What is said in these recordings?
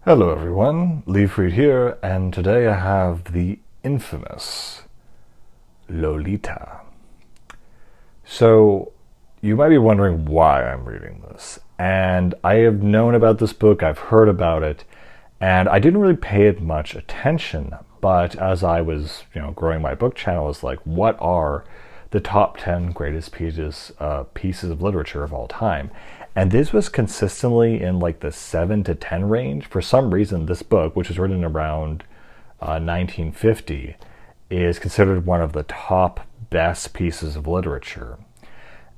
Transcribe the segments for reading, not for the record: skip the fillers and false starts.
Hello everyone, Leafreed here, and today I have the infamous Lolita. So, you might be wondering why I'm reading this, and I have known about this book, I've heard about it, and I didn't really pay it much attention, but as I was, growing my book channel, I was like, what are the top 10 greatest pieces of literature of all time? And this was consistently in like the 7 to 10 range. For some reason, this book, which was written around 1950, is considered one of the top best pieces of literature.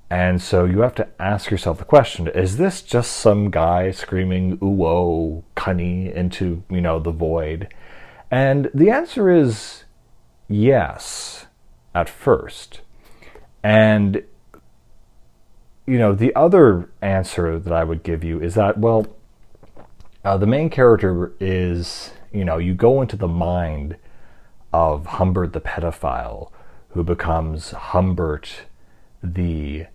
And so you have to ask yourself the question, is this just some guy screaming ooh-oh, cunny into, the void? And the answer is yes, at first. And the other answer that I would give you is that, the main character is, you go into the mind of Humbert the pedophile, who becomes Humbert the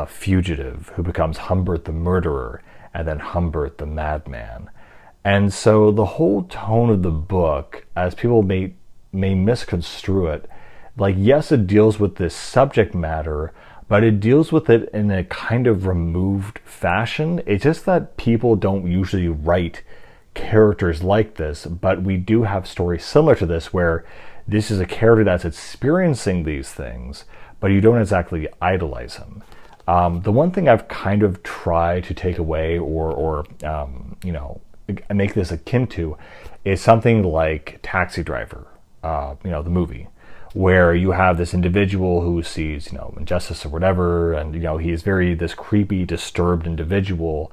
fugitive, who becomes Humbert the murderer, and then Humbert the madman. And so the whole tone of the book, as people may misconstrue it, like, yes, it deals with this subject matter, but it deals with it in a kind of removed fashion. It's just that people don't usually write characters like this, but we do have stories similar to this where this is a character that's experiencing these things, but you don't exactly idolize him. The one thing I've kind of tried to take away or make this akin to is something like Taxi Driver, the movie, where you have this individual who sees, injustice or whatever, and, he's very this creepy, disturbed individual,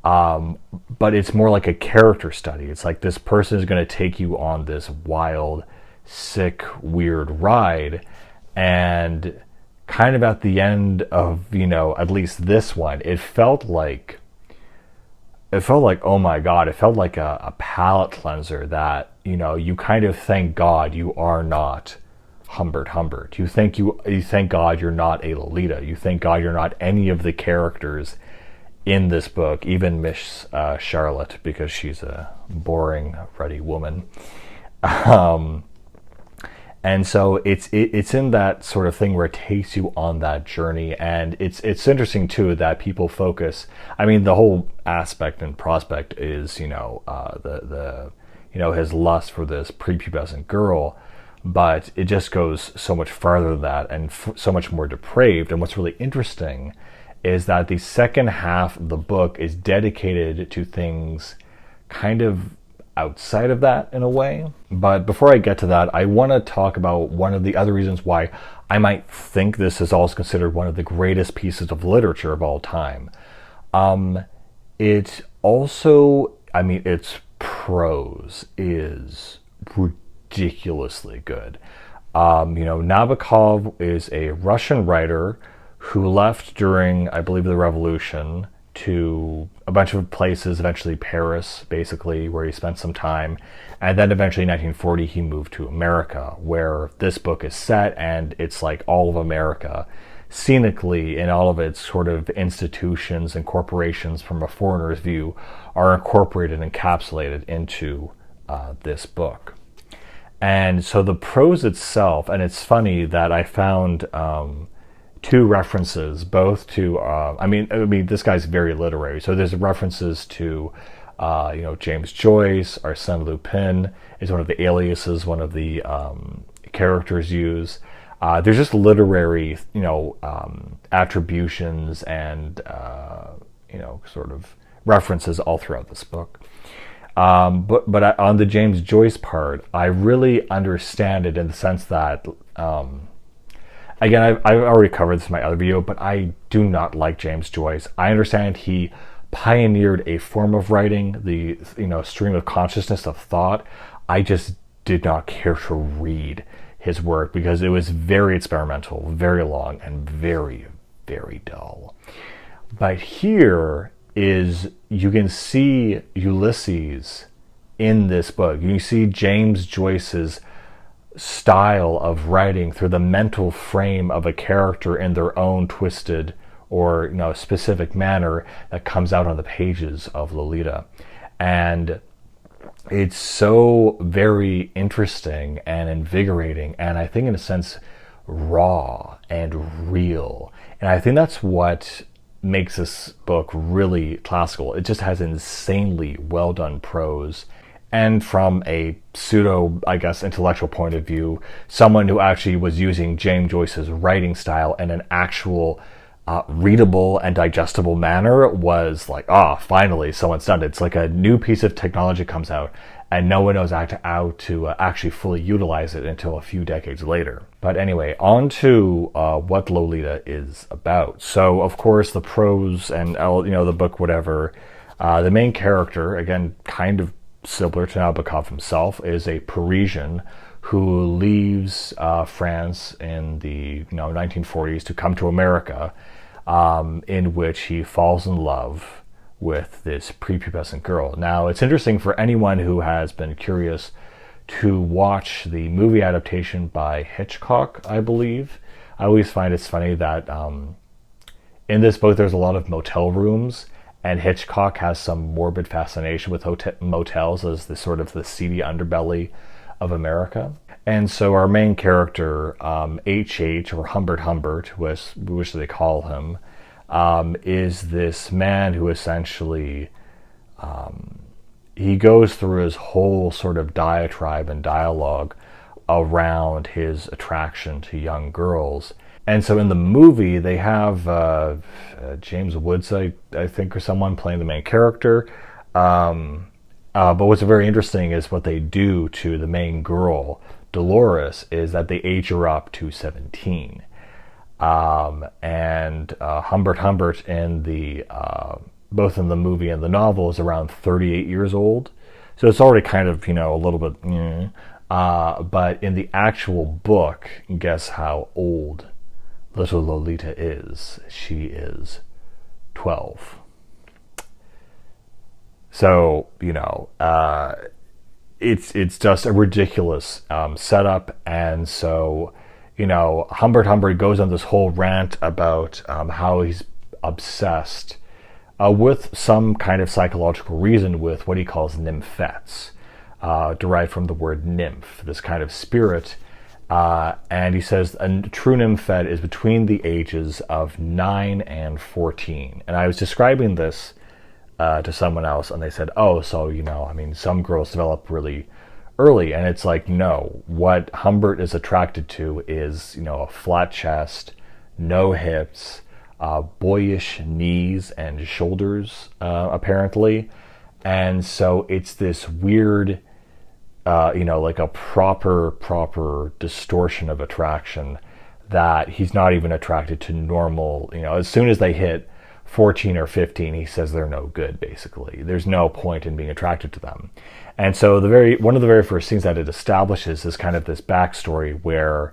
but it's more like a character study. It's like this person is going to take you on this wild, sick, weird ride, and kind of at the end of, at least this one, it felt like, oh my God, it felt like a palate cleanser that, you kind of thank God you are not Humbert. You thank God you're not a Lolita. You thank God you're not any of the characters in this book, even Miss Charlotte, because she's a boring, ruddy woman. And so it's in that sort of thing where it takes you on that journey, and it's interesting too that people focus. I mean, the whole aspect and prospect is the his lust for this prepubescent girl. But it just goes so much farther than that and so much more depraved. And what's really interesting is that the second half of the book is dedicated to things kind of outside of that in a way. But before I get to that, I want to talk about one of the other reasons why I might think this is also considered one of the greatest pieces of literature of all time. It also, its prose is ridiculously good. Nabokov is a Russian writer who left during, I believe, the revolution to a bunch of places, eventually Paris, basically, where he spent some time. And then eventually in 1940, he moved to America, where this book is set, and it's like all of America, scenically, in all of its sort of institutions and corporations from a foreigner's view, are incorporated and encapsulated into this book. And so the prose itself, and it's funny that I found two references, both to, this guy's very literary. So there's references to, James Joyce, Arsène Lupin is one of the aliases, one of the characters use. There's just literary, attributions and, sort of references all throughout this book. But on the James Joyce part, I really understand it in the sense that, again, I've already covered this in my other video, but I do not like James Joyce. I understand he pioneered a form of writing, the stream of consciousness of thought. I just did not care to read his work because it was very experimental, very long, and very, very dull. But here is, you can see Ulysses in this book. You see James Joyce's style of writing through the mental frame of a character in their own twisted or specific manner that comes out on the pages of Lolita. And it's so very interesting and invigorating, and I think in a sense raw and real. And I think that's what makes this book really classical. It just has insanely well done prose. And from a pseudo, I guess, intellectual point of view, someone who actually was using James Joyce's writing style in an actual readable and digestible manner was like, finally, someone's done it. It's like a new piece of technology comes out and no one knows how to actually fully utilize it until a few decades later. But anyway, on to what Lolita is about. So, of course, the prose and, the book, whatever, the main character, again, kind of similar to Nabokov himself, is a Parisian who leaves France in the 1940s to come to America, in which he falls in love with this prepubescent girl. Now, it's interesting for anyone who has been curious to watch the movie adaptation by Hitchcock, I believe. I always find it's funny that in this book there's a lot of motel rooms, and Hitchcock has some morbid fascination with motels as the sort of the seedy underbelly of America. And so our main character, H.H., or Humbert, which they call him, is this man who essentially, he goes through his whole sort of diatribe and dialogue around his attraction to young girls. And so in the movie, they have James Woods, I think, or someone playing the main character. But what's very interesting is what they do to the main girl, Dolores, is that they age her up to 17. And Humbert in the both in the movie and the novel is around 38 years old. So it's already kind of, a little bit, but in the actual book, guess how old little Lolita is? She is 12. So, it's just a ridiculous setup. And so, Humbert goes on this whole rant about how he's obsessed with some kind of psychological reason with what he calls nymphets, derived from the word nymph, this kind of spirit. And he says a true nymphet is between the ages of 9 and 14. And I was describing this to someone else, and they said, some girls develop really early. And it's like, no, what Humbert is attracted to is, a flat chest, no hips, boyish knees and shoulders, apparently. And so it's this weird, like a proper distortion of attraction that he's not even attracted to normal, as soon as they hit 14 or 15, he says they're no good, basically. There's no point in being attracted to them. And so one of the very first things that it establishes is kind of this backstory where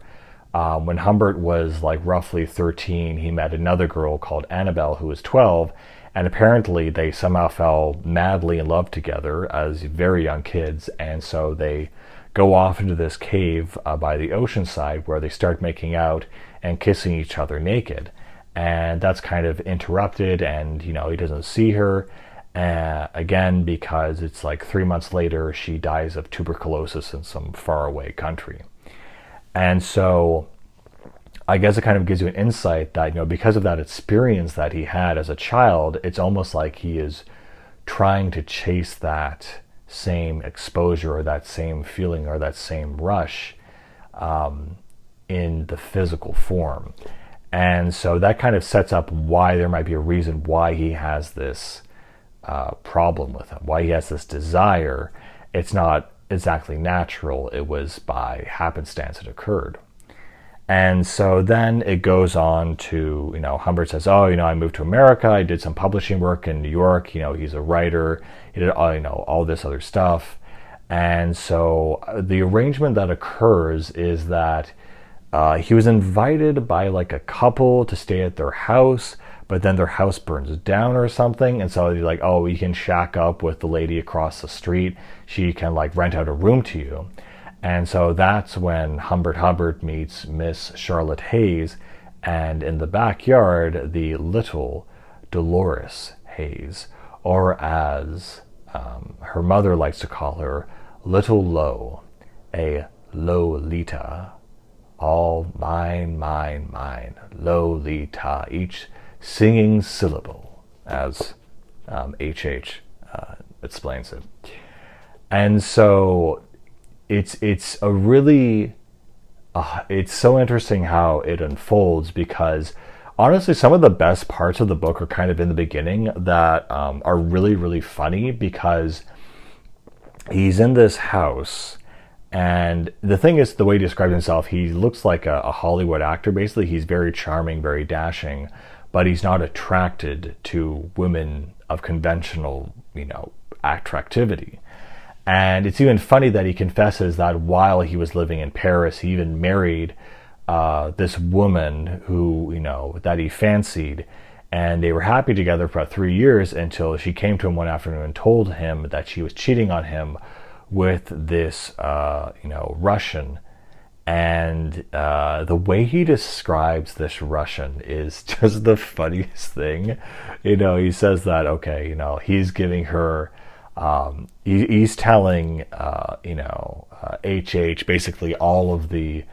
when Humbert was like roughly 13, he met another girl called Annabelle who was 12, and apparently they somehow fell madly in love together as very young kids, and so they go off into this cave by the ocean side where they start making out and kissing each other naked. And that's kind of interrupted, and he doesn't see her again because it's like 3 months later she dies of tuberculosis in some faraway country. And so I guess it kind of gives you an insight that because of that experience that he had as a child, it's almost like he is trying to chase that same exposure or that same feeling or that same rush in the physical form. And so that kind of sets up why there might be a reason why he has this problem with him, why he has this desire. It's not exactly natural. It was by happenstance it occurred. And so then it goes on to, Humbert says, I moved to America. I did some publishing work in New York. He's a writer. He did, all this other stuff. And so the arrangement that occurs is that he was invited by like a couple to stay at their house, but then their house burns down or something. And so he's like, you can shack up with the lady across the street. She can like rent out a room to you. And so that's when Humbert meets Miss Charlotte Hayes, and in the backyard, the little Dolores Hayes, or as her mother likes to call her Little Lo, a Lolita. All mine, mine, mine, Lolita, each singing syllable, as H.H. Explains it. And so it's a really, it's so interesting how it unfolds, because honestly, some of the best parts of the book are kind of in the beginning that are really, really funny, because he's in this house. And the thing is, the way he describes himself, he looks like a Hollywood actor. Basically, he's very charming, very dashing, but he's not attracted to women of conventional, attractivity. And it's even funny that he confesses that while he was living in Paris, he even married this woman who, that he fancied. And they were happy together for about 3 years until she came to him one afternoon and told him that she was cheating on him with this, Russian. And the way he describes this Russian is just the funniest thing. He says that, okay, he's giving her, he's telling, HH basically all of the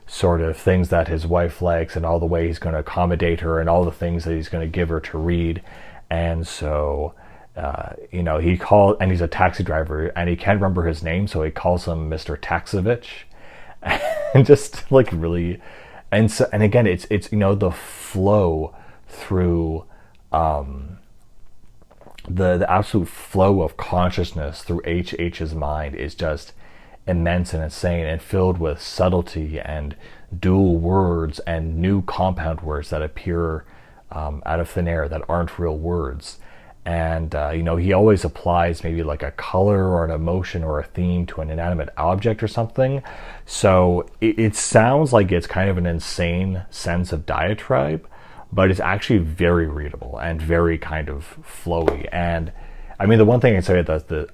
sort of things that his wife likes, and all the way he's going to accommodate her, and all the things that he's going to give her to read. And so, he called, and he's a taxi driver, and he can't remember his name, so he calls him Mr. Taxovich. And just like really, and so, and again, it's the flow through the absolute flow of consciousness through HH's mind is just immense and insane, and filled with subtlety and dual words and new compound words that appear out of thin air that aren't real words. And he always applies maybe like a color or an emotion or a theme to an inanimate object or something. So it sounds like it's kind of an insane sense of diatribe, but it's actually very readable and very kind of flowy. And I mean, the one thing I can say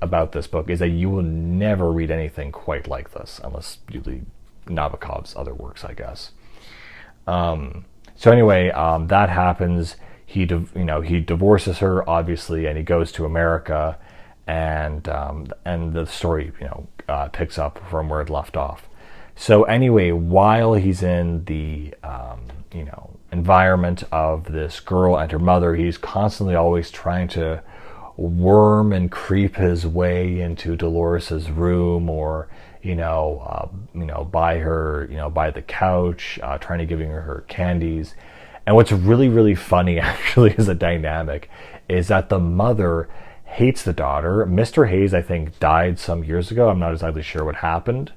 about this book is that you will never read anything quite like this unless you read Nabokov's other works, I guess. So anyway, that happens. He divorces her, obviously, and he goes to America, and the story, picks up from where it left off. So anyway, while he's in the, environment of this girl and her mother, he's constantly always trying to worm and creep his way into Dolores's room, or, by her, by the couch, trying to giving her candies. And what's really, really funny, actually, as a dynamic, is that the mother hates the daughter. Mr. Hayes, I think, died some years ago. I'm not exactly sure what happened.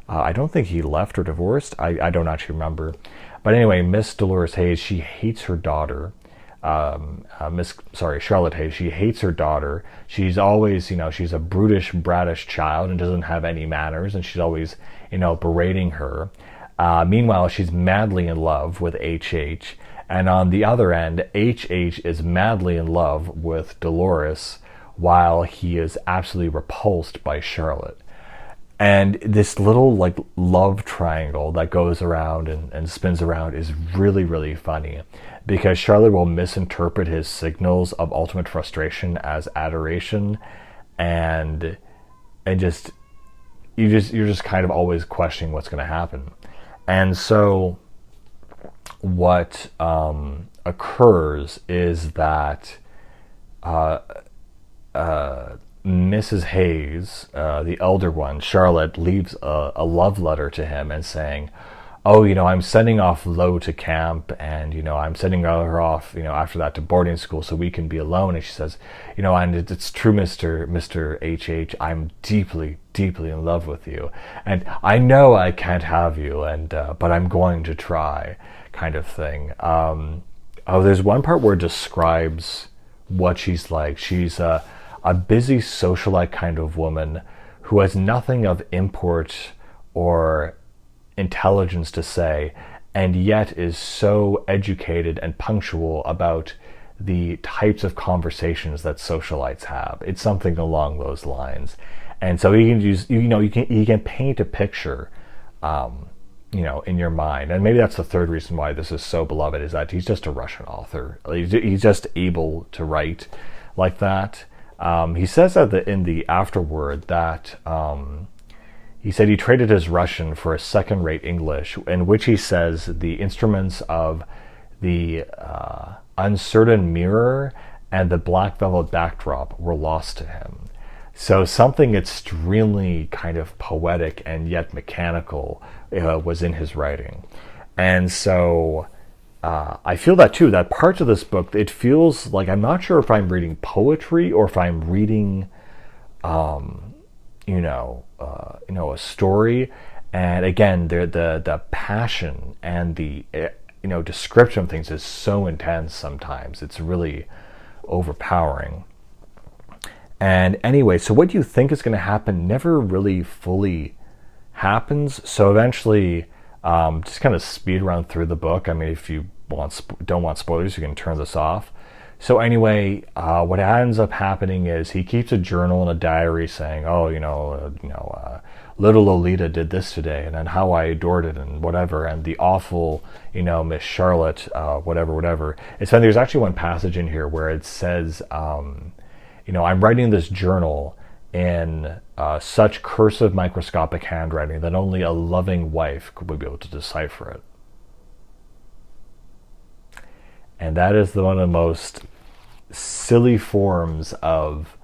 I don't think he left or divorced. I don't actually remember. But anyway, Miss Dolores Hayes, she hates her daughter. Charlotte Hayes, she hates her daughter. She's always, she's a brutish, brattish child and doesn't have any manners, and she's always, berating her. Meanwhile, she's madly in love with H.H., and on the other end, H.H. is madly in love with Dolores, while he is absolutely repulsed by Charlotte. And this little love triangle that goes around and spins around is really, really funny, because Charlotte will misinterpret his signals of ultimate frustration as adoration, and you're just kind of always questioning what's going to happen. And so what occurs is that Mrs. Hayes, the elder one, Charlotte, leaves a love letter to him and saying, oh, I'm sending off Lo to camp, and, I'm sending her off, after that to boarding school so we can be alone. And she says, and it's true, Mr. H.H., I'm deeply, deeply in love with you. And I know I can't have you, but I'm going to try, kind of thing. There's one part where it describes what she's like. She's a busy socialite kind of woman who has nothing of import or intelligence to say, and yet is so educated and punctual about the types of conversations that socialites have. It's something along those lines. And so he can use, he can paint a picture, in your mind. And maybe that's the third reason why this is so beloved, is that he's just a Russian author. He's just able to write like that. He says that in the afterword that he said he traded his Russian for a second-rate English, in which he says the instruments of the uncertain mirror and the black velvet backdrop were lost to him. So something extremely kind of poetic and yet mechanical was in his writing. And so I feel that too, that parts of this book, it feels like I'm not sure if I'm reading poetry or if I'm reading, a story. And again, the passion and the description of things is so intense sometimes. It's really overpowering. And anyway, so what you think is going to happen never really fully happens. So eventually, just kind of speed run through the book. I mean, if you don't want spoilers, you can turn this off. So anyway, what ends up happening is he keeps a journal and a diary saying, little Lolita did this today, and then how I adored it, and whatever, and the awful, Miss Charlotte, whatever. It's funny, there's actually one passage in here where it says, I'm writing this journal in such cursive microscopic handwriting that only a loving wife would be able to decipher it. And that is one of the most silly forms of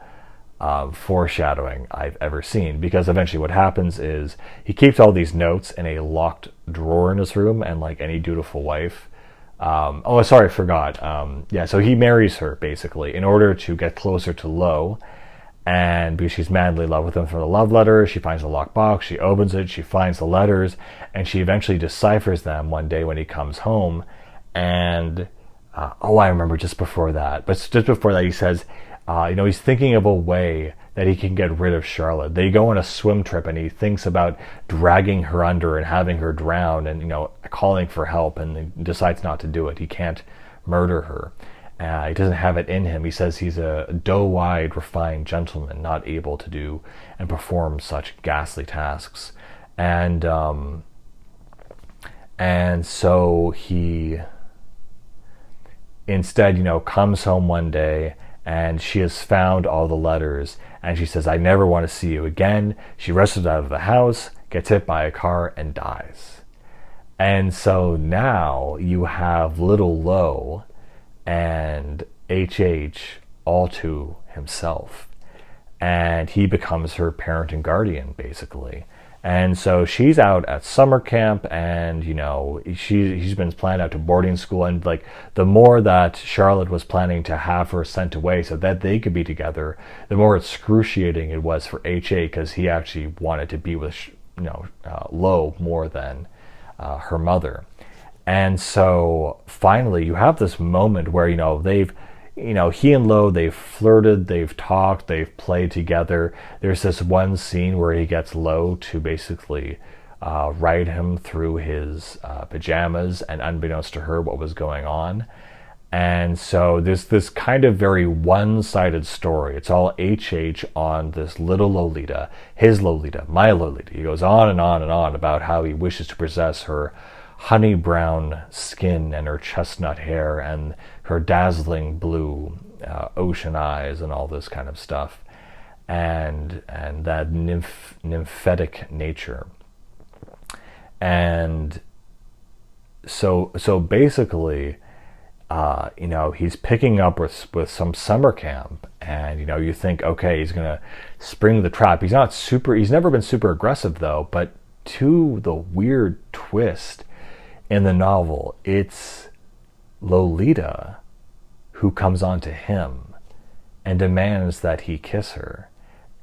foreshadowing I've ever seen, because eventually what happens is he keeps all these notes in a locked drawer in his room, and like any dutiful wife, I forgot. So he marries her basically in order to get closer to Lo, and because she's madly in love with him from the love letter, she finds the locked box, she opens it, she finds the letters, and she eventually deciphers them one day when he comes home. And I remember just before that he says, he's thinking of a way that he can get rid of Charlotte. They go on a swim trip and he thinks about dragging her under and having her drown and, calling for help, and he decides not to do it. He can't murder her. He doesn't have it in him. He says he's a doe-eyed, refined gentleman, not able to do and perform such ghastly tasks. And so he instead, comes home one day, and she has found all the letters, and she says, I never want to see you again. She rushes out of the house, gets hit by a car, and dies. And so now you have little Lo and H.H. all to himself. And he becomes her parent and guardian, basically. And so she's out at summer camp, and he's been planned out to boarding school, and like the more that Charlotte was planning to have her sent away so that they could be together, the more excruciating it was for H.A. because he actually wanted to be with Lo more than her mother. And so finally you have this moment where they've he and Lo, they've flirted, they've talked, they've played together. There's this one scene where he gets Lo to basically ride him through his pajamas, and unbeknownst to her what was going on. And so there's this kind of very one-sided story. It's all H.H. on this little Lolita, his Lolita, my Lolita. He goes on and on and on about how he wishes to possess her honey brown skin and her chestnut hair and her dazzling blue ocean eyes and all this kind of stuff, and that nymphetic nature. And so basically, he's picking up with some summer camp, and you think, okay, he's gonna spring the trap. He's never been super aggressive though, but to the weird twist in the novel, it's Lolita who comes on to him and demands that he kiss her.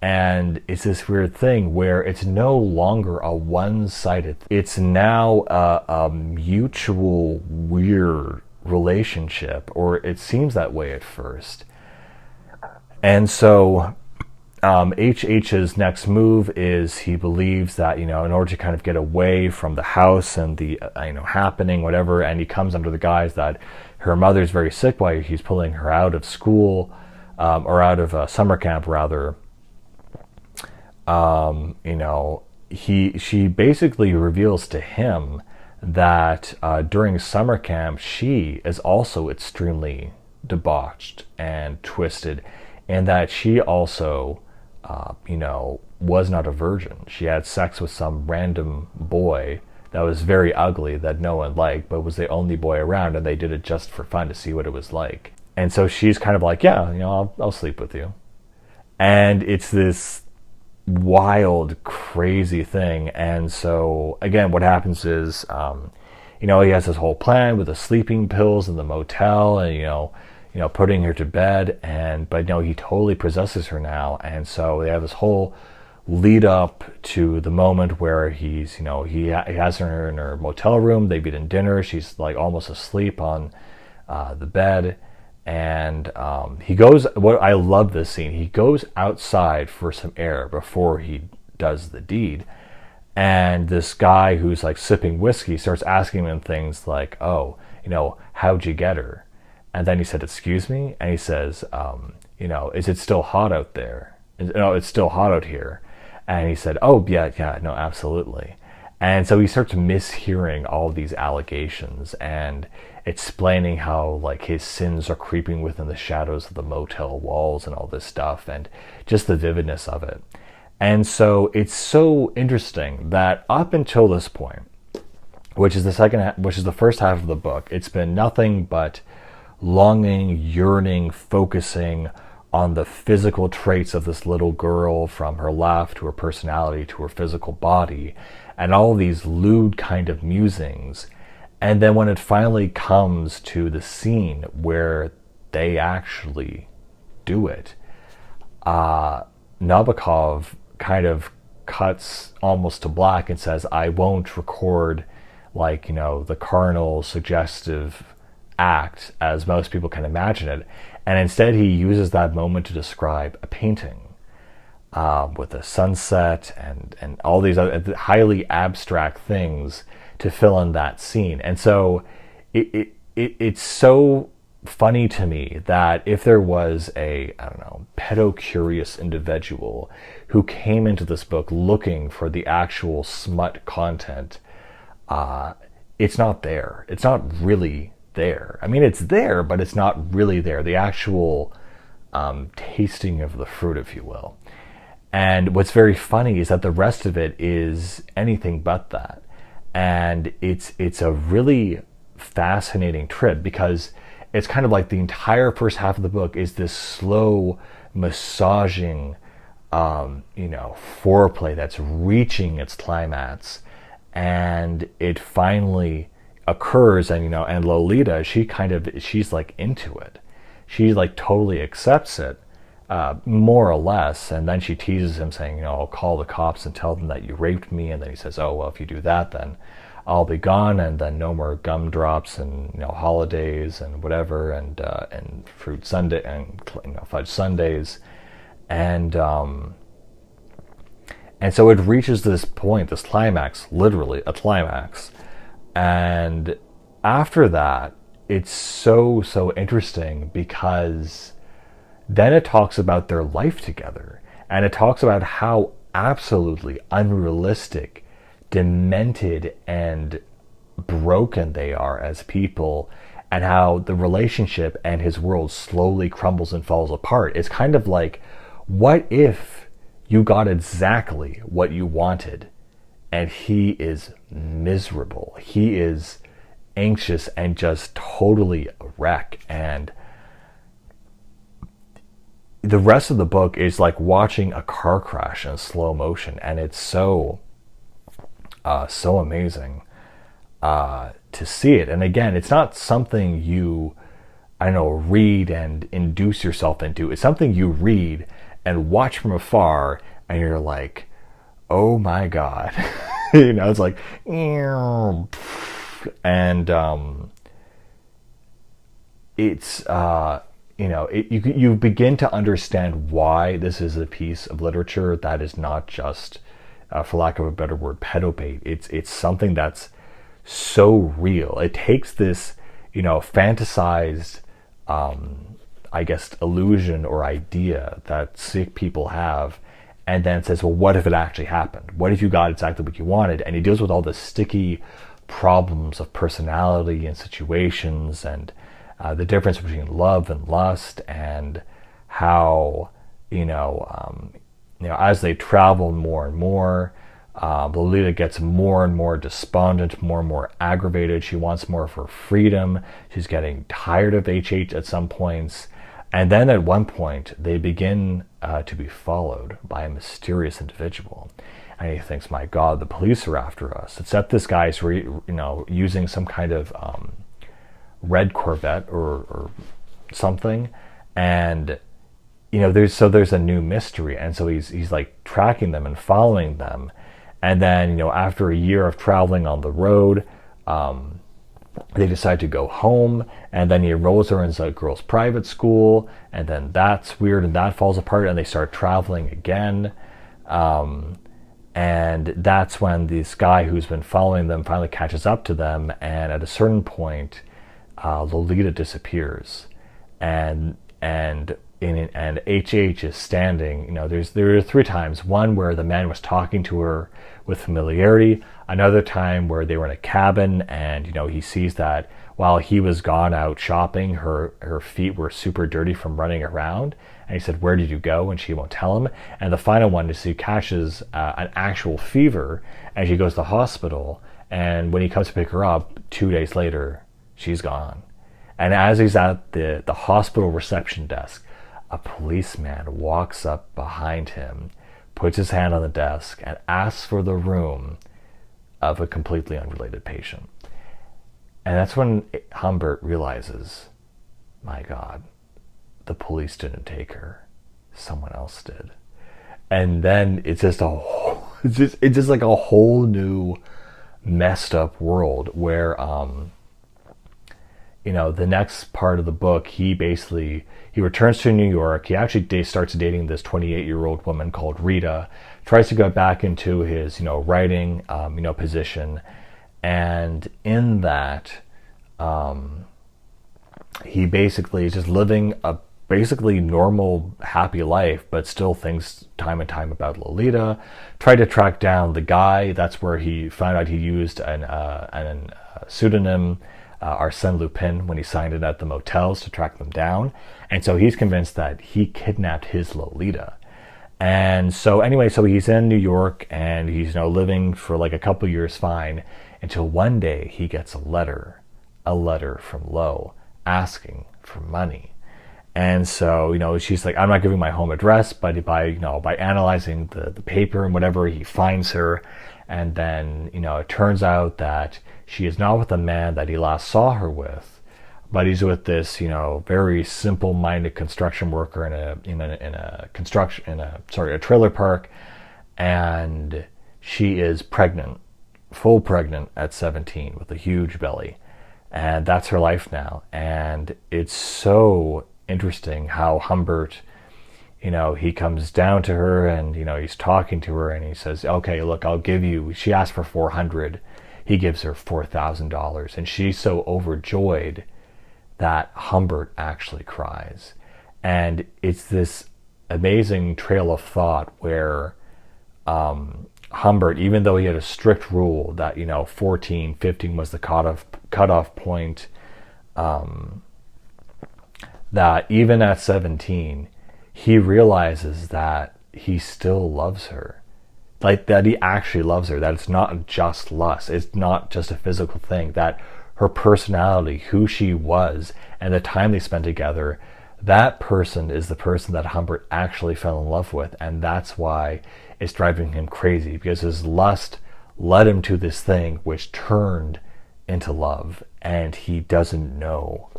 And it's this weird thing where it's no longer a one-sided, it's now a mutual weird relationship, or it seems that way at first. And so H.H.'s next move is he believes that, in order to kind of get away from the house and the, happening, whatever, and he comes under the guise that her mother's very sick while he's pulling her out of school, or out of summer camp, rather. She basically reveals to him that during summer camp, she is also extremely debauched and twisted and that she also, was not a virgin. She had sex with some random boy that was very ugly that no one liked, but was the only boy around, and they did it just for fun to see what it was like. And so she's kind of like, yeah, I'll sleep with you. And it's this wild, crazy thing. And so, again, what happens is, he has this whole plan with the sleeping pills in the motel, and, putting her to bed. But he totally possesses her now. And so they have this whole lead up to the moment where he has her in her motel room. They've eaten dinner. She's like almost asleep on the bed. And he goes, I love this scene, he goes outside for some air before he does the deed. And this guy who's like sipping whiskey starts asking him things like, oh, how'd you get her? And then he said, excuse me? And he says, is it still hot out there? No, it's still hot out here. And he said, oh, yeah, no, absolutely. And so he starts mishearing all these allegations and explaining how like his sins are creeping within the shadows of the motel walls and all this stuff, and just the vividness of it. And so it's so interesting that up until this point, which is the first half of the book, it's been nothing but longing, yearning, focusing on the physical traits of this little girl, from her laugh to her personality to her physical body, and all these lewd kind of musings. And then when it finally comes to the scene where they actually do it, Nabokov kind of cuts almost to black and says, I won't record the carnal, suggestive act as most people can imagine it. And instead he uses that moment to describe a painting with a sunset and all these other highly abstract things to fill in that scene. And so it's so funny to me that if there was a, pedo-curious individual who came into this book looking for the actual smut content, it's not there. It's not really there. I mean, it's there, but it's not really there. The actual tasting of the fruit, if you will. And what's very funny is that the rest of it is anything but that. And it's a really fascinating trip, because it's kind of like the entire first half of the book is this slow massaging, foreplay that's reaching its climax, and it finally occurs. And Lolita, she's like into it. She like totally accepts it, more or less. And then she teases him saying, I'll call the cops and tell them that you raped me. And then he says, oh, well, if you do that, then I'll be gone, and then no more gumdrops and holidays and whatever, and fruit sundae and fudge sundaes, and so it reaches this point, this climax, literally a climax, and after that, it's so interesting, because then it talks about their life together, and it talks about how absolutely unrealistic, demented, and broken they are as people, and how the relationship and his world slowly crumbles and falls apart. It's kind of like, what if you got exactly what you wanted and he is miserable, he is anxious and just totally a wreck? And the rest of the book is like watching a car crash in slow motion, and it's so amazing to see it. And again, it's not something you, read and induce yourself into. It's something you read and watch from afar, and you're like, oh my God. It's like, and it's, you begin to understand why this is a piece of literature that is not just, for lack of a better word, pedobait. It's something that's so real. It takes this, fantasized, illusion or idea that sick people have, and then says, well, what if it actually happened? What if you got exactly what you wanted? And he deals with all the sticky problems of personality and situations, and the difference between love and lust, and how, as they travel more and more, Lolita gets more and more despondent, more and more aggravated. She wants more of her freedom. She's getting tired of HH at some points. And then at one point, they begin to be followed by a mysterious individual. And he thinks, my God, the police are after us. Except this guy's, using some kind of red Corvette or something. And, there's a new mystery. And so he's like tracking them and following them. And then, after a year of traveling on the road, they decide to go home, and then he enrolls her in a girl's private school, and then that's weird, and that falls apart, and they start traveling again. And that's when this guy who's been following them finally catches up to them, and at a certain point, Lolita disappears, and HH is standing. There are 3 times. One where the man was talking to her with familiarity. Another time where they were in a cabin, and he sees that while he was gone out shopping, her feet were super dirty from running around. And he said, "Where did you go?" And she won't tell him. And the final one is he catches an actual fever, and she goes to the hospital. And when he comes to pick her up 2 days later, she's gone. And as he's at the hospital reception desk, a policeman walks up behind him, puts his hand on the desk, and asks for the room of a completely unrelated patient. And that's when Humbert realizes, my God, the police didn't take her. Someone else did. And then it's just like a whole new messed up world where, the next part of the book, he returns to New York. He actually starts dating this 28-year-old woman called Rita, tries to go back into his, writing, position. And in that, he basically is just living a basically normal, happy life, but still thinks time and time about Lolita. Tried to track down the guy. That's where he found out he used an pseudonym, Arsène Lupin, when he signed it at the motels to track them down. And so he's convinced that he kidnapped his Lolita. And so anyway, so he's in New York, and he's living for like a couple years fine, until one day he gets a letter from Lo asking for money. And so, she's like, I'm not giving my home address, but by analyzing the paper and whatever, he finds her. And then, it turns out that she is not with the man that he last saw her with, but he's with this, very simple-minded construction worker in a trailer park. And she is pregnant, full pregnant at 17 with a huge belly. And that's her life now. And it's so interesting how Humbert, he comes down to her, and, he's talking to her, and he says, okay, look, I'll give you, she asked for $400. He gives her $4,000. And she's so overjoyed that Humbert actually cries. And it's this amazing trail of thought where Humbert, even though he had a strict rule that, 14, 15 was the cutoff point, that even at 17, he realizes that he still loves her. Like, that he actually loves her, that it's not just lust, it's not just a physical thing, that her personality, who she was, and the time they spent together, that person is the person that Humbert actually fell in love with. And that's why it's driving him crazy, because his lust led him to this thing which turned into love, and he doesn't know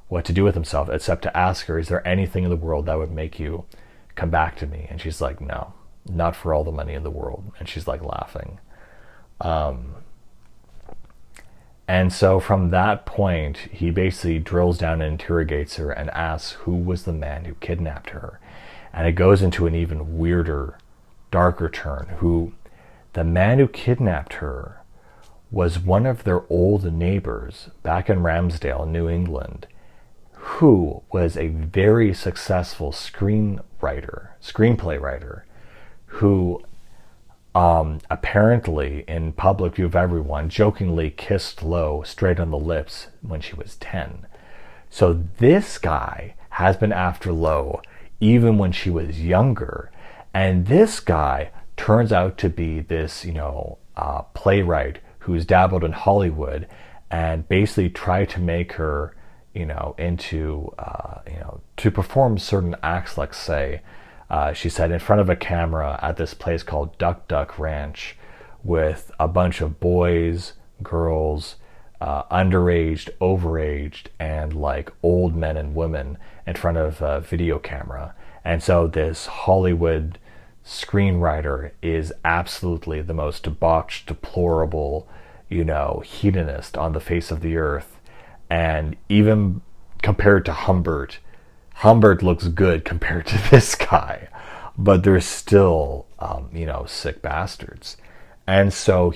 what to do with himself except to ask her, is there anything in the world that would make you come back to me? And she's like, no, not for all the money in the world. And she's like laughing. And so from that point, he basically drills down and interrogates her and asks who was the man who kidnapped her. And it goes into an even weirder, darker turn. The man who kidnapped her was one of their old neighbors back in Ramsdale, New England, who was a very successful screenplay writer, who apparently, in public view of everyone, jokingly kissed Lo straight on the lips when she was 10. So this guy has been after Lo even when she was younger. And this guy turns out to be this, playwright who's dabbled in Hollywood and basically tried to make her, into, to perform certain acts, like say, she said, in front of a camera at this place called Duck Duck Ranch with a bunch of boys, girls, underaged, overaged, and like old men and women in front of a video camera. And so this Hollywood screenwriter is absolutely the most debauched, deplorable, hedonist on the face of the earth. And even compared to Humbert, Humbert looks good compared to this guy, but they're still, sick bastards. And so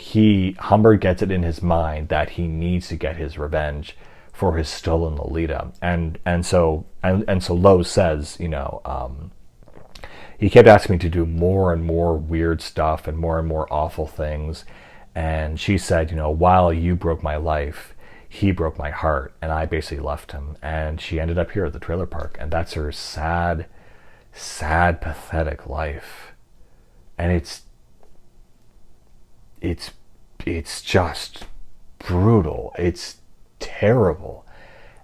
Humbert gets it in his mind that he needs to get his revenge for his stolen Lolita. And so Lowe says, he kept asking me to do more and more weird stuff and more awful things. And she said, while you broke my life, he broke my heart, and I basically left him. And she ended up here at the trailer park, and that's her sad, pathetic life. And it's just brutal. It's terrible.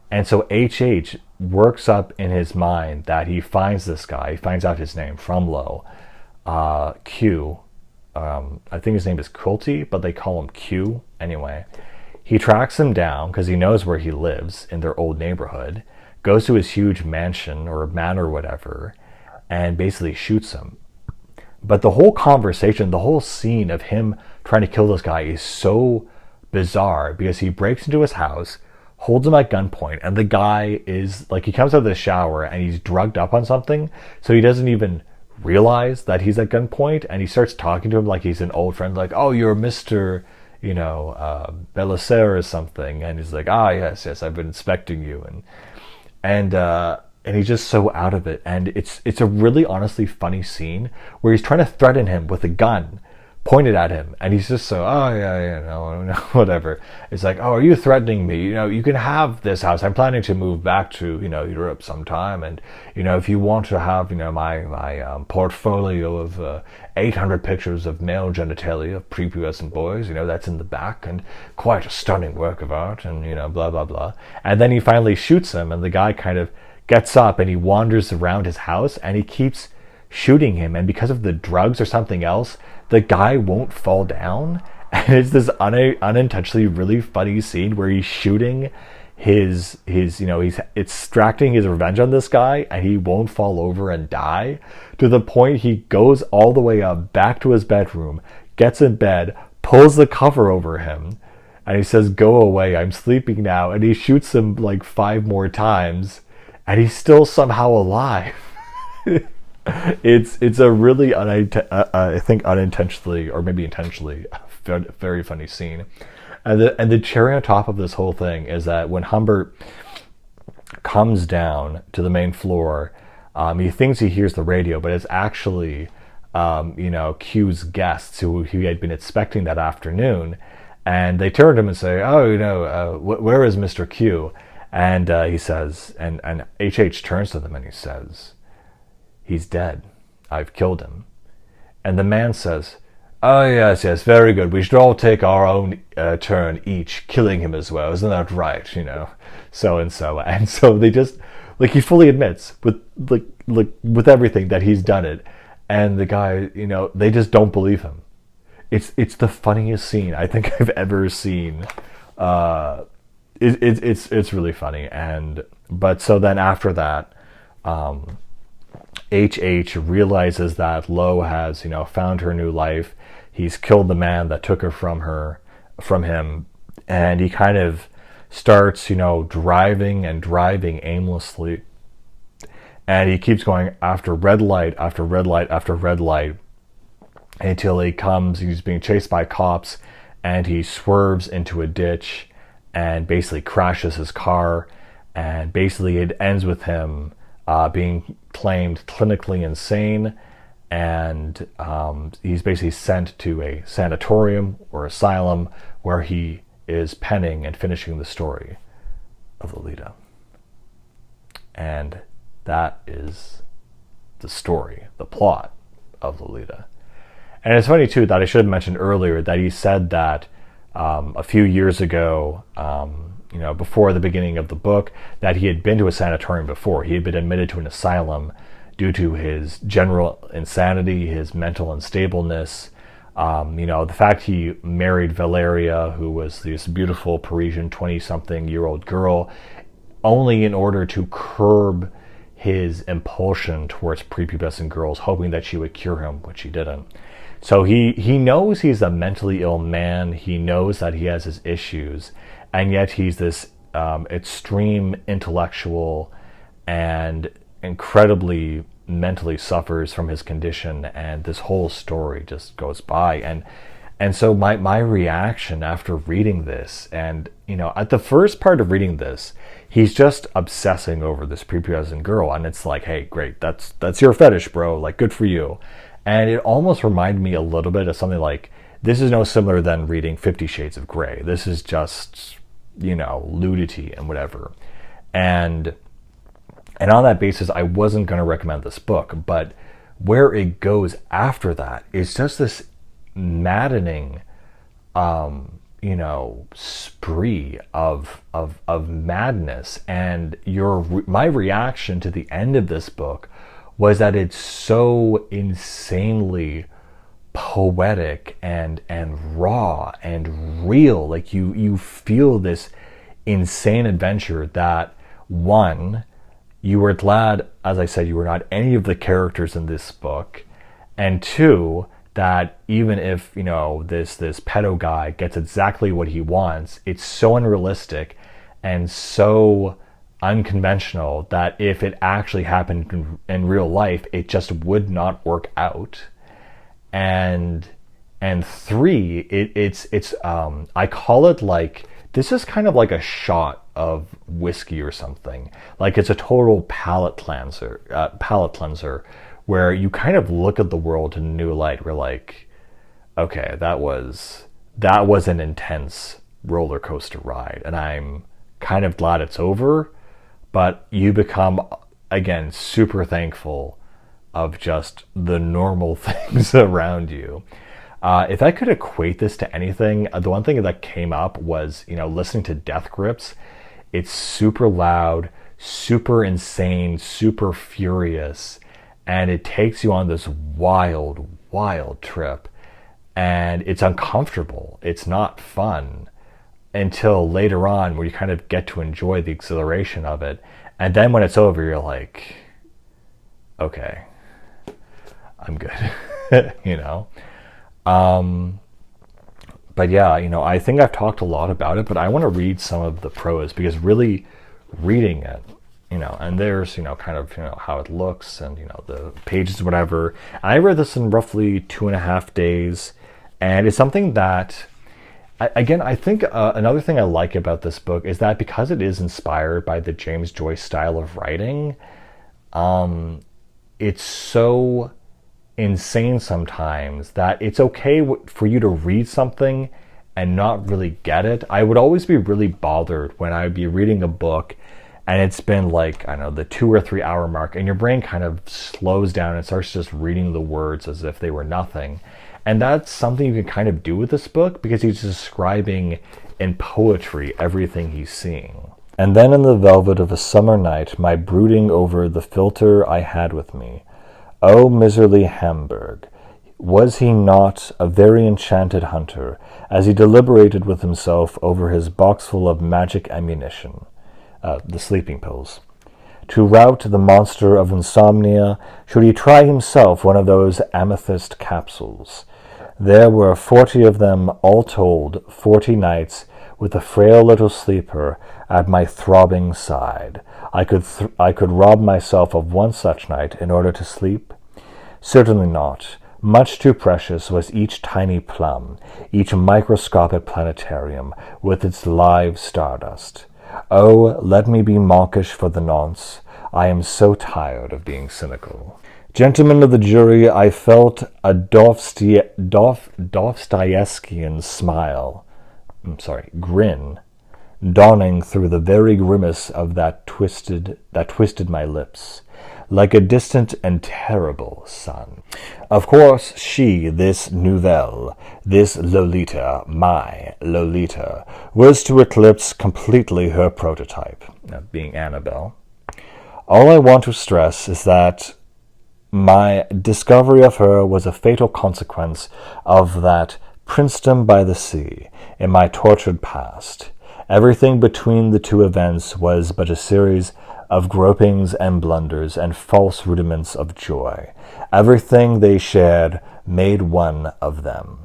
And so H.H. works up in his mind that he finds this guy. He finds out his name from Lowe. Q. I think his name is Quilty, but they call him Q anyway. He tracks him down because he knows where he lives in their old neighborhood, goes to his huge mansion or manor or whatever, and basically shoots him. But the whole conversation, the whole scene of him trying to kill this guy is so bizarre because he breaks into his house, holds him at gunpoint, and the guy is like, he comes out of the shower and he's drugged up on something, so he doesn't even realize that he's at gunpoint, and he starts talking to him like he's an old friend, like, oh, you're Mr. Belissaire or something, and he's like, yes, I've been inspecting you, and he's just so out of it. And it's a really honestly funny scene where he's trying to threaten him with a gun pointed at him, and he's just so, no, whatever. It's like, oh, are you threatening me? You can have this house. I'm planning to move back to, Europe sometime, and, if you want to have, my portfolio of 800 pictures of male genitalia of prepubescent boys, that's in the back, and quite a stunning work of art, and, blah, blah, blah. And then he finally shoots him, and the guy kind of gets up, and he wanders around his house, and he keeps shooting him, and because of the drugs or something else, the guy won't fall down. And it's this unintentionally really funny scene where he's shooting he's extracting his revenge on this guy, and he won't fall over and die, to the point he goes all the way up back to his bedroom, gets in bed, pulls the cover over him, and he says, go away, I'm sleeping now. And he shoots him like 5 more times, and he's still somehow alive. It's a really I think unintentionally, or maybe intentionally, very funny scene. And the cherry on top of this whole thing is that when Humbert comes down to the main floor, he thinks he hears the radio, but it's actually Q's guests who he had been expecting that afternoon, and they turn to him and say, where is Mr. Q? And he says, and H.H. turns to them and he says, he's dead. I've killed him. And the man says, oh, yes, very good. We should all take our own turn each, killing him as well. Isn't that right? So and so. And so they just, he fully admits with everything that he's done it. And the guy, they just don't believe him. It's the funniest scene I think I've ever seen. It's really funny. But so then after that, H.H. realizes that Lowe has, found her new life. He's killed the man that took her from him, and he kind of starts, driving aimlessly, and he keeps going after red light after red light after red light until he's being chased by cops, and he swerves into a ditch and basically crashes his car, and basically it ends with him being claimed clinically insane, and he's basically sent to a sanatorium or asylum where he is penning and finishing the story of Lolita. And that is the story, the plot of Lolita. And it's funny too that I should have mentioned earlier that he said that a few years ago, before the beginning of the book, that he had been to a sanatorium before. He had been admitted to an asylum due to his general insanity, his mental unstableness. The fact he married Valeria, who was this beautiful Parisian 20-something-year-old girl, only in order to curb his impulsion towards prepubescent girls, hoping that she would cure him, which she didn't. So he knows he's a mentally ill man. He knows that he has his issues, and yet he's this extreme intellectual and incredibly mentally suffers from his condition, and this whole story just goes by. And so my reaction after reading this, and at the first part of reading this, he's just obsessing over this prepubescent girl, and it's like, hey, great, that's your fetish, bro, like, good for you. And it almost reminded me a little bit of something like, this is no similar than reading 50 Shades of Grey. This is just, nudity and whatever. And on that basis, I wasn't going to recommend this book, but where it goes after that is just this maddening, spree of madness. And my reaction to the end of this book was that it's so insanely poetic and raw and real. Like you feel this insane adventure that, one, you were glad, as I said, you were not any of the characters in this book, and two, that even if this pedo guy gets exactly what he wants, it's so unrealistic and so unconventional that if it actually happened in real life, it just would not work out. And three, it's I call it like, this is kind of like a shot of whiskey or something. Like, it's a total palate cleanser, where you kind of look at the world in a new light. We're like, okay, that was an intense roller coaster ride, and I'm kind of glad it's over. But you become, again, super thankful of just the normal things around you. If I could equate this to anything, the one thing that came up was, listening to Death Grips. It's super loud, super insane, super furious, and it takes you on this wild, wild trip. And it's uncomfortable. It's not fun until later on, where you kind of get to enjoy the exhilaration of it. And then when it's over, you're like, okay, I'm good. But yeah, I think I've talked a lot about it, but I want to read some of the prose, because really reading it, and there's, kind of, how it looks and, the pages, whatever. And I read this in roughly 2.5 days, and it's something that, again, I think another thing I like about this book is that because it is inspired by the James Joyce style of writing, it's so insane sometimes that it's okay for you to read something and not really get it. I would always be really bothered when I would be reading a book and it's been like, I don't know, the 2 or 3 hour mark, and your brain kind of slows down and starts just reading the words as if they were nothing. And that's something you can kind of do with this book, because he's describing in poetry everything he's seeing. And then in the velvet of a summer night, my brooding over the philtre I had with me, O miserly Hamburg, was he not a very enchanted hunter, as he deliberated with himself over his boxful of magic ammunition, the sleeping pills? To rout the monster of insomnia, should he try himself one of those amethyst capsules? There were 40 of them, all told, 40 nights, with the frail little sleeper at my throbbing side. I could rob myself of one such night in order to sleep? Certainly not. Much too precious was each tiny plum, each microscopic planetarium, with its live stardust. Oh, let me be mawkish for the nonce. I am so tired of being cynical. Gentlemen of the jury, I felt a Dostoevskian grin, dawning through the very grimace of that twisted my lips. like a distant and terrible sun. Of course, she, this nouvelle, this Lolita, my Lolita, was to eclipse completely her prototype, being Annabelle. All I want to stress is that my discovery of her was a fatal consequence of that princedom by the sea in my tortured past. Everything between the two events was but a series of gropings and blunders and false rudiments of joy. Everything they shared made one of them.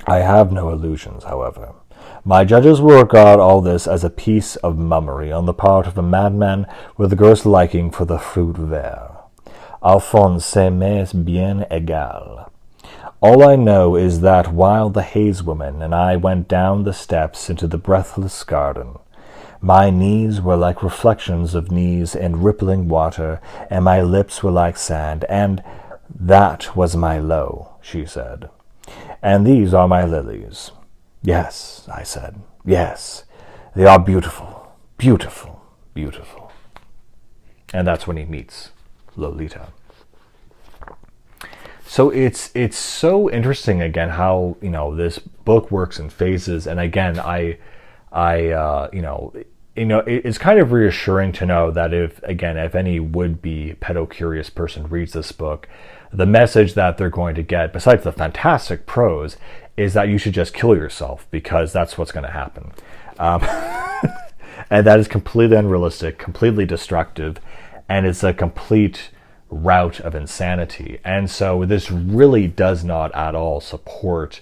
I have no illusions, however. My judges will regard all this as a piece of mummery on the part of a madman with a gross liking for the fruit vert. Alphonse, c'est m'est bien égal. All I know is that while the haze woman and I went down the steps into the breathless garden, my knees were like reflections of knees in rippling water, and my lips were like sand, and that was my low, she said. And these are my lilies. Yes, I said, yes, they are beautiful, beautiful, beautiful. And that's when he meets Lolita. So it's so interesting again how this book works in phases, and again it's kind of reassuring to know that if any would-be pedo-curious person reads this book, the message that they're going to get, besides the fantastic prose, is that you should just kill yourself because that's what's going to happen, and that is completely unrealistic, completely destructive, and it's a complete route of insanity. And so this really does not at all support,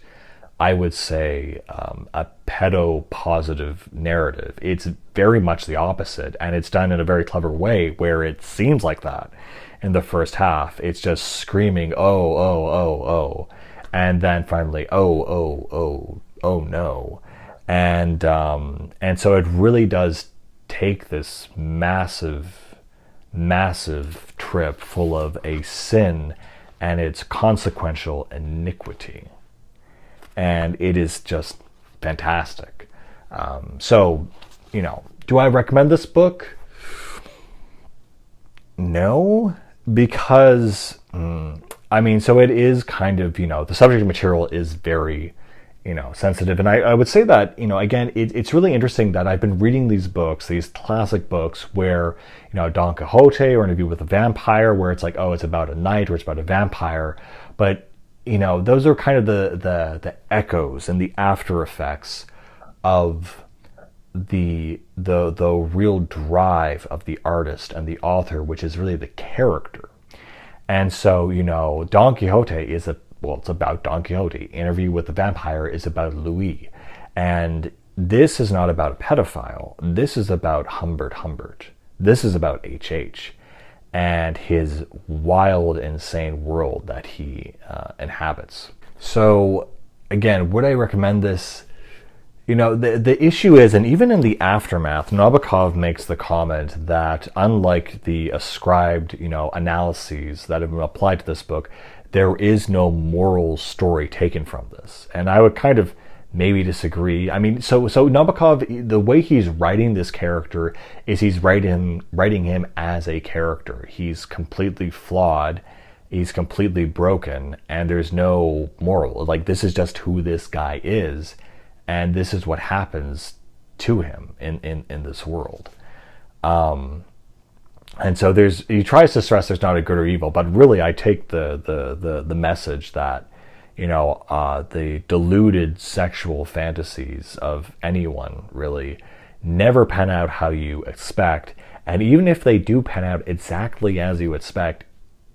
I would say, a pedo-positive narrative. It's very much the opposite, and it's done in a very clever way where it seems like that. In the first half, it's just screaming, oh, oh, oh, oh, and then finally, oh, oh, oh, oh no. And so it really does take this massive trip full of a sin and its consequential iniquity. And it is just fantastic. So, do I recommend this book? No, because, so it is kind of, the subject material is very, sensitive. And I would say that, again, it's really interesting that I've been reading these books, these classic books where, Don Quixote or Interview with a Vampire, where it's like, oh, it's about a knight or it's about a vampire. But, those are kind of the echoes and the after effects of the real drive of the artist and the author, which is really the character. And so, Don Quixote is it's about Don Quixote. Interview with the Vampire is about Louis. And this is not about a pedophile. This is about Humbert. This is about H.H. and his wild, insane world that he inhabits. So, again, would I recommend this? The issue is, and even in the aftermath, Nabokov makes the comment that unlike the ascribed, analyses that have been applied to this book, there is no moral story taken from this. And I would kind of maybe disagree. So Nabokov, the way he's writing this character is he's writing him as a character. He's completely flawed, he's completely broken, and there's no moral. Like, this is just who this guy is, and this is what happens to him in this world. And so he tries to stress there's not a good or evil, but really I take the message that, the deluded sexual fantasies of anyone really never pan out how you expect. And even if they do pan out exactly as you expect,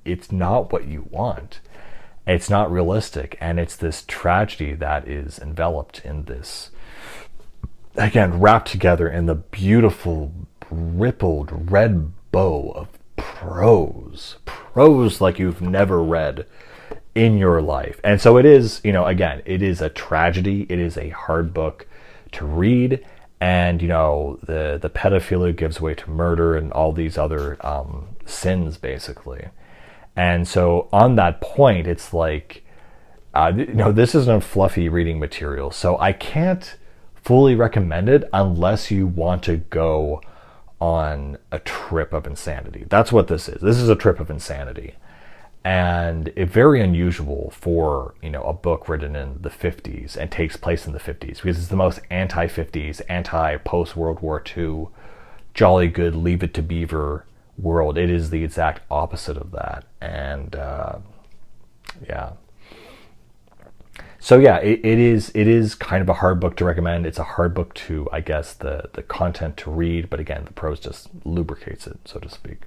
it's not what you want. It's not realistic. And it's this tragedy that is enveloped in this, again, wrapped together in the beautiful, rippled red bow of prose like you've never read in your life. And so it is, again, it is a tragedy. It is a hard book to read. And, the pedophilia gives way to murder and all these other sins, basically. And so on that point, it's like, this isn't fluffy reading material. So I can't fully recommend it unless you want to go on a trip of insanity. That's what this is. This is a trip of insanity. And it's very unusual for, a book written in the 50s and takes place in the 50s, because it's the most anti-50s, anti-post-World War II, jolly good, leave it to Beaver world. It is the exact opposite of that. And yeah. So yeah, it is kind of a hard book to recommend. It's a hard book to, I guess, the content to read, but again, the prose just lubricates it, so to speak.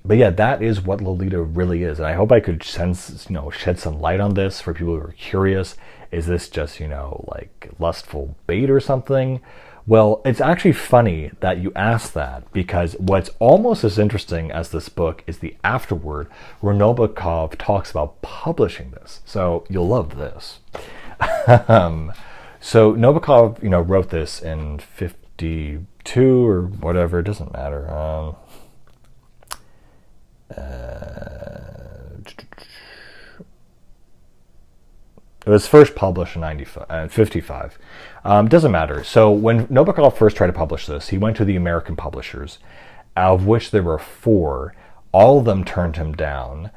But yeah, that is what Lolita really is. And I hope I could shed some light on this for people who are curious. Is this just, like lustful bait or something? Well, it's actually funny that you asked that, because what's almost as interesting as this book is the afterword, where Nabokov talks about publishing this. So you'll love this. So Nabokov, wrote this in 52 or whatever. It doesn't matter. It was first published in 55. Doesn't matter. So when Nabokov first tried to publish this, he went to the American publishers, of which there were 4. All of them turned him down,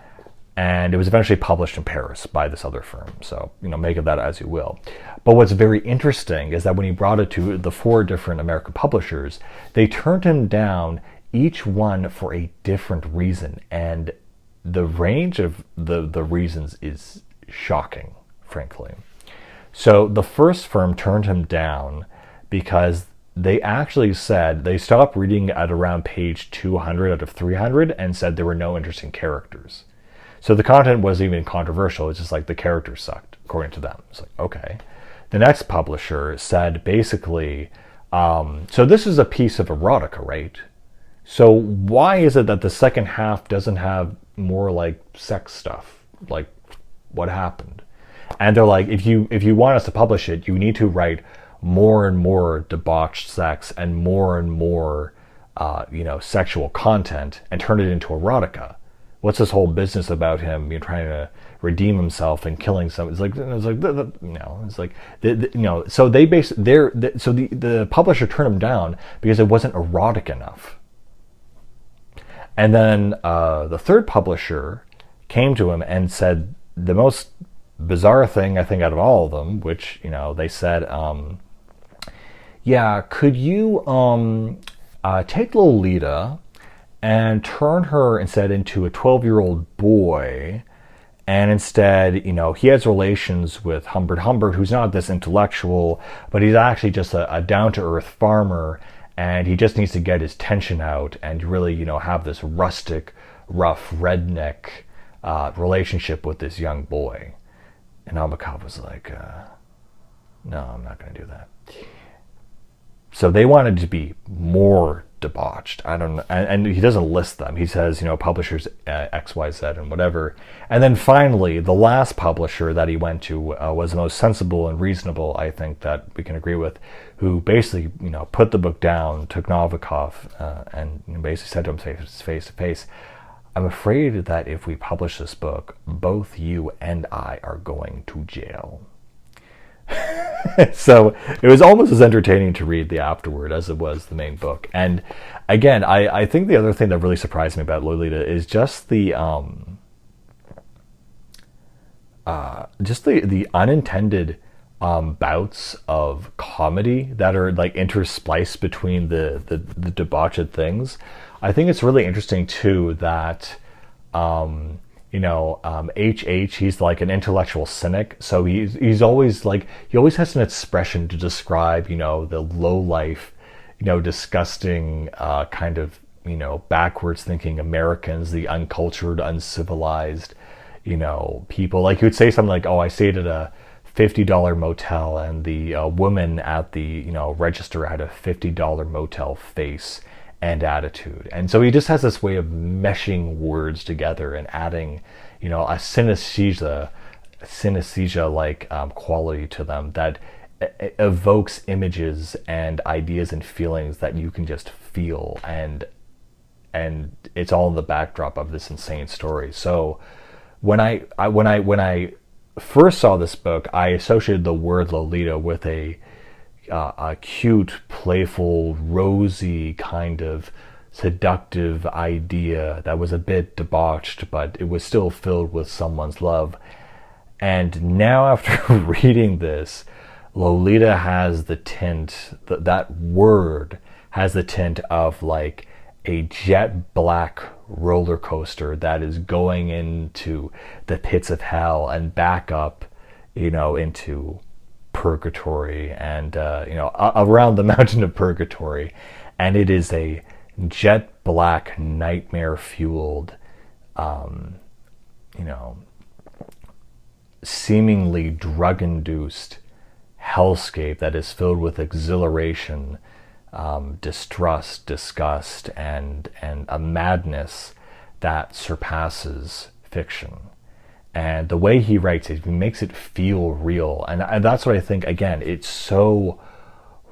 and it was eventually published in Paris by this other firm. So, make of that as you will. But what's very interesting is that when he brought it to the 4 different American publishers, they turned him down, each one for a different reason. And the range of the reasons is shocking, frankly. So the first firm turned him down because they actually said they stopped reading at around page 200 out of 300 and said there were no interesting characters. So the content wasn't even controversial. It's just like the characters sucked, according to them. It's like, okay. The next publisher said basically, so this is a piece of erotica, right? So why is it that the second half doesn't have more like sex stuff? Like, what happened? And they're like, if you want us to publish it, you need to write more and more debauched sex and more sexual content and turn it into erotica. What's this whole business about him trying to redeem himself and killing some? So the publisher turned him down because it wasn't erotic enough. And then the third publisher came to him and said the most bizarre thing, I think, out of all of them, which, they said, could you take Lolita and turn her instead into a 12-year-old boy, and instead, he has relations with Humbert, who's not this intellectual, but he's actually just a down-to-earth farmer, and he just needs to get his tension out and really, have this rustic, rough, redneck relationship with this young boy. And Nabokov was like, no, I'm not going to do that. So they wanted to be more debauched. I don't know. And he doesn't list them. He says, publishers X, Y, Z, and whatever. And then finally, the last publisher that he went to was the most sensible and reasonable, I think, that we can agree with, who basically, put the book down, took Nabokov, and basically said to him face to face, I'm afraid that if we publish this book, both you and I are going to jail. So it was almost as entertaining to read the afterword as it was the main book. And again, I think the other thing that really surprised me about Lolita is just the unintended bouts of comedy that are like interspliced between the debauched things. I think it's really interesting too that HH, he's like an intellectual cynic, so he's always like, he always has an expression to describe the low life, disgusting kind of backwards thinking Americans, the uncultured, uncivilized people. Like he would say something like, oh, I stayed at a $50 motel and the woman at the register had a $50 motel face and attitude. And so he just has this way of meshing words together and adding, a synesthesia like quality to them that evokes images and ideas and feelings that you can just feel, and it's all in the backdrop of this insane story. So when I first saw this book, I associated the word Lolita with a a cute, playful, rosy kind of seductive idea that was a bit debauched, but it was still filled with someone's love. And now, after reading this, Lolita has the tint, that word has the tint of like a jet black roller coaster that is going into the pits of hell and back up, into purgatory and, around the mountain of purgatory. And it is a jet black, nightmare fueled, seemingly drug induced hellscape that is filled with exhilaration, distrust, disgust, and a madness that surpasses fiction. And the way he writes it, he makes it feel real. And that's what I think, again, it's so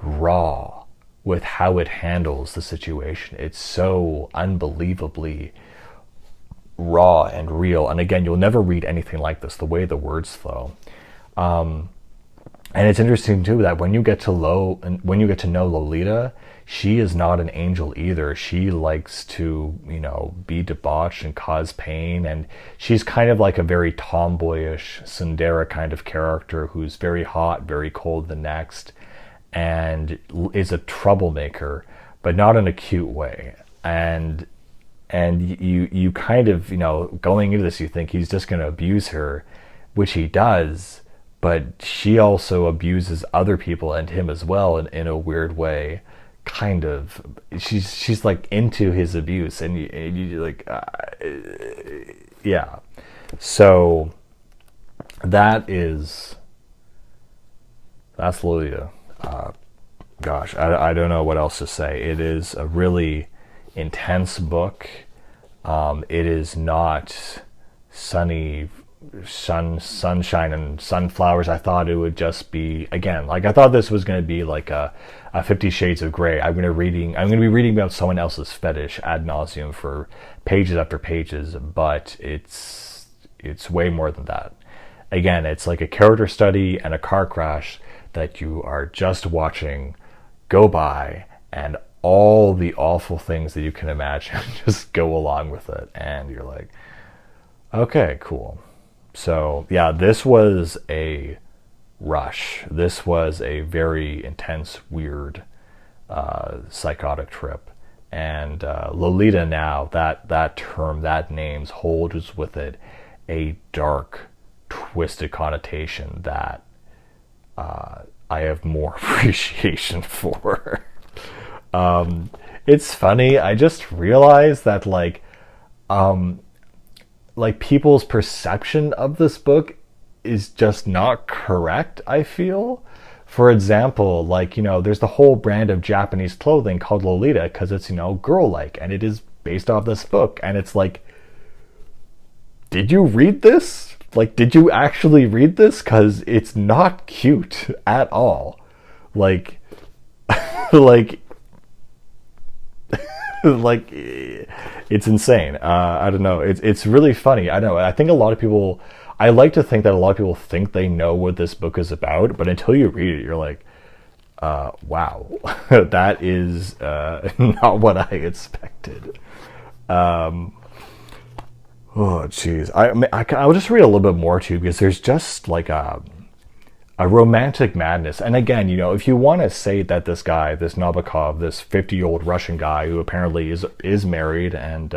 raw with how it handles the situation. It's so unbelievably raw and real. And again, you'll never read anything like this, the way the words flow. And it's interesting too that when you get to know Lolita, she is not an angel either. She likes to, be debauched and cause pain, and she's kind of like a very tomboyish tsundere kind of character who's very hot, very cold the next, and is a troublemaker, but not in a cute way. And you kind of, going into this, you think he's just going to abuse her, which he does. But she also abuses other people and him as well in a weird way, kind of. She's like into his abuse, and you like, yeah. So that's Lolita. Gosh, I don't know what else to say. It is a really intense book. It is not sunshine and sunflowers. I thought it would just be, again, like I thought this was going to be like a 50 Shades of Grey. I'm going to be reading about someone else's fetish ad nauseum for pages after pages, but it's way more than that. Again, it's like a character study and a car crash that you are just watching go by, and all the awful things that you can imagine just go along with it, and you're like, okay, cool. So yeah, this was a rush. This was a very intense, weird, psychotic trip. And Lolita now, that term, that name holds with it a dark, twisted connotation that I have more appreciation for. It's funny, I just realized that like people's perception of this book is just not correct, I feel. For example, there's the whole brand of Japanese clothing called Lolita because it's, girl-like, and it is based off this book. And it's like, did you read this? Like, did you actually read this? Because it's not cute at all. Like, it's insane. I don't know. It's really funny. I know. I think a lot of people, I like to think that a lot of people think they know what this book is about, but until you read it, you're like, wow, that is not what I expected. Oh, geez. I'll just read a little bit more too, because there's just like a romantic madness. And again, if you want to say that this guy, this Nabokov, this 50-year-old Russian guy who apparently is married, and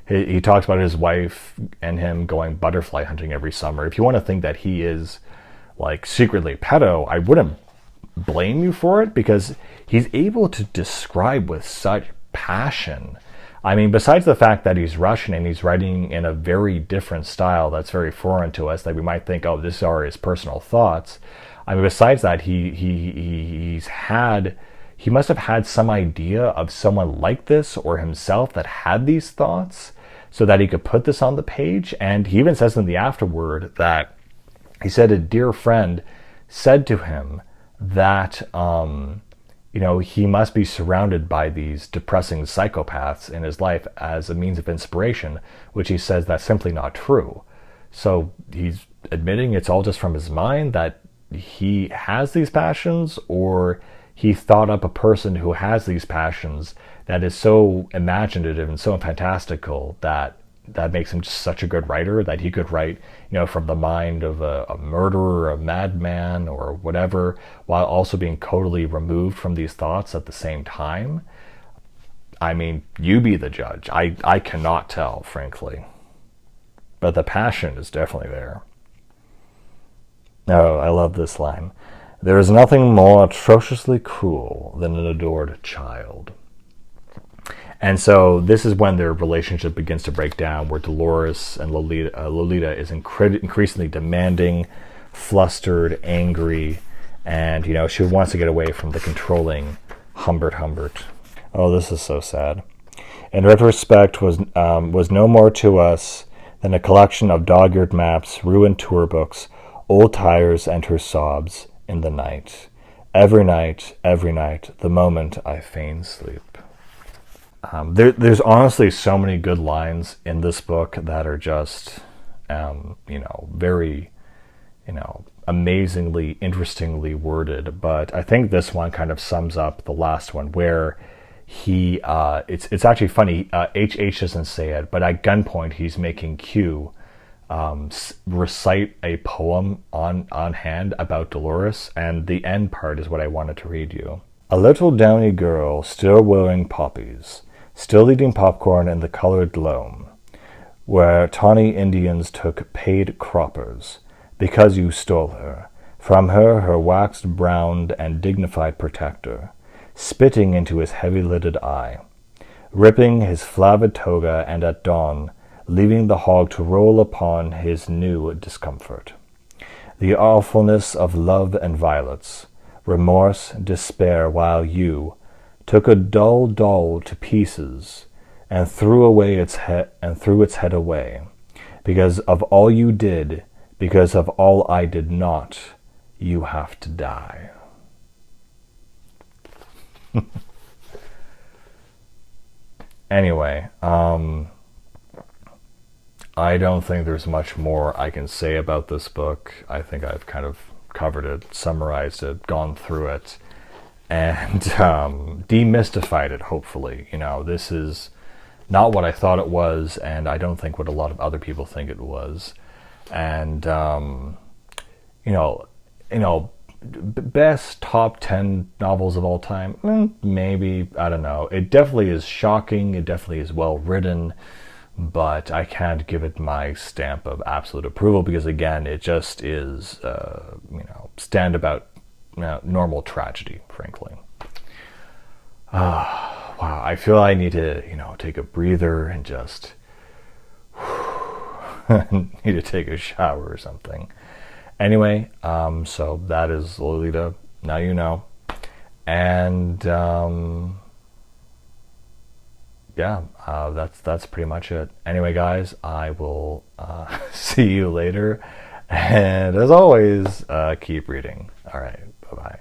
he talks about his wife and him going butterfly hunting every summer. If you want to think that he is like secretly pedo, I wouldn't blame you for it, because he's able to describe with such passion. I mean, besides the fact that he's Russian and he's writing in a very different style that's very foreign to us, that we might think, oh, this are his personal thoughts. I mean, besides that, he must have had some idea of someone like this or himself that had these thoughts, so that he could put this on the page. And he even says in the afterword that he said a dear friend said to him that he must be surrounded by these depressing psychopaths in his life as a means of inspiration, which he says that's simply not true. So he's admitting it's all just from his mind, that he has these passions, or he thought up a person who has these passions that is so imaginative and so fantastical that makes him just such a good writer that he could write, from the mind of a murderer, a madman, or whatever, while also being totally removed from these thoughts at the same time. I mean, you be the judge. I cannot tell, frankly. But the passion is definitely there. Oh, I love this line. There is nothing more atrociously cruel than an adored child. And so this is when their relationship begins to break down, where Dolores and Lolita is increasingly demanding, flustered, angry, and, she wants to get away from the controlling Humbert. Oh, this is so sad. In retrospect, was no more to us than a collection of dog-eared maps, ruined tour books, old tires, and her sobs in the night. Every night, the moment I feign sleep. There's honestly so many good lines in this book that are just, very, amazingly, interestingly worded. But I think this one kind of sums up the last one, where it's actually funny. H doesn't say it, but at gunpoint he's making Q recite a poem on hand about Dolores, and the end part is what I wanted to read you. A little downy girl, still wearing poppies, still eating popcorn in the colored loam, where tawny Indians took paid croppers, because you stole her, from her waxed browned and dignified protector, spitting into his heavy-lidded eye, ripping his flavid toga, and at dawn leaving the hog to roll upon his new discomfort. The awfulness of love and violets, remorse, despair, while you took a dull doll to pieces and threw its head away, because of all you did, because of all I did not, you have to die. Anyway, I don't think there's much more I can say about this book. I think I've kind of covered it, summarized it, gone through it, and demystified it, hopefully. This is not what I thought it was, and I don't think what a lot of other people think it was. And, best top 10 novels of all time? Maybe, I don't know. It definitely is shocking, it definitely is well written, but I can't give it my stamp of absolute approval because, again, it just is, normal tragedy, frankly. Wow, I feel I need to, take a breather and just need to take a shower or something. Anyway, so that is Lolita. Now you know. And that's pretty much it. Anyway, guys, I will see you later. And as always, keep reading. All right, bye-bye.